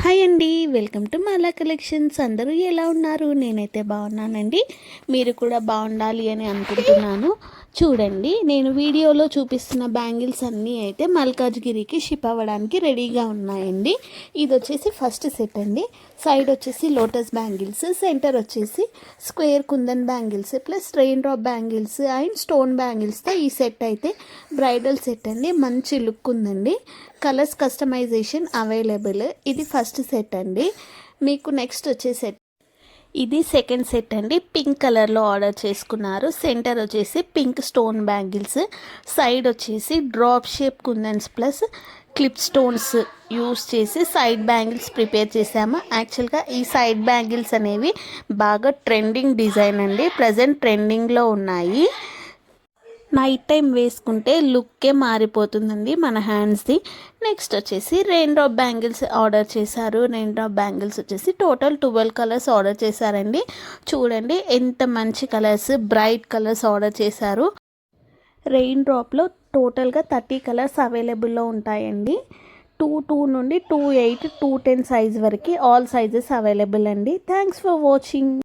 Hi అండి, welcome to Mala collections. అందరూ ఎలా ఉన్నారు? నేనైతే బాగున్నానండి. మీరు కూడా బాగుండాలి అని అనుకుంటున్నాను. చూడండి, నేను వీడియోలో చూపిస్తున్న బ్యాంగిల్స్ అన్నీ అయితే మల్కాజ్గిరికి షిప్ అవ్వడానికి రెడీగా ఉన్నాయండి. ఇది వచ్చేసి ఫస్ట్ సెట్ అండి. సైడ్ వచ్చేసి లోటస్ బ్యాంగిల్స్, సెంటర్ వచ్చేసి square kundan bangles plus rain drop bangles and stone బ్యాంగిల్స్తో ఈ సెట్ అయితే బ్రైడల్ సెట్ అండి. మంచి లుక్ ఉందండి. Colours customization available. ఇది ఫస్ట్ సెట్ అండి. మీకు నెక్స్ట్ వచ్చే సెట్ ఇది సెకండ్ సెట్ అండి. పింక్ కలర్లో ఆర్డర్ చేసుకున్నారు. సెంటర్ వచ్చేసి పింక్ స్టోన్ బ్యాంగిల్స్, సైడ్ వచ్చేసి drop shape kundans plus clip stones use చేసి సైడ్ బ్యాంగిల్స్ ప్రిపేర్ చేసాము. యాక్చువల్గా ఈ సైడ్ బ్యాంగిల్స్ అనేవి బాగా ట్రెండింగ్ డిజైన్ అండి. ప్రజెంట్ ట్రెండింగ్లో ఉన్నాయి. నైట్ టైం వేసుకుంటే లుక్కే మారిపోతుందండి మన హ్యాండ్స్ది. నెక్స్ట్ వచ్చేసి రెయిన్ డ్రాప్ బ్యాంగిల్స్ ఆర్డర్ చేశారు. రెయిన్ డ్రాప్ బ్యాంగిల్స్ వచ్చేసి టోటల్ 12 కలర్స్ ఆర్డర్ చేశారండి. చూడండి ఎంత మంచి కలర్స్, బ్రైట్ కలర్స్ ఆర్డర్ చేశారు. రెయిన్ డ్రాప్లో టోటల్గా 30 కలర్స్ అవైలబుల్లో ఉంటాయండి. 2 నుండి 2 8 2 10 సైజ్ వరకు ఆల్ సైజెస్ అవైలబుల్ అండి. Thanks for watching.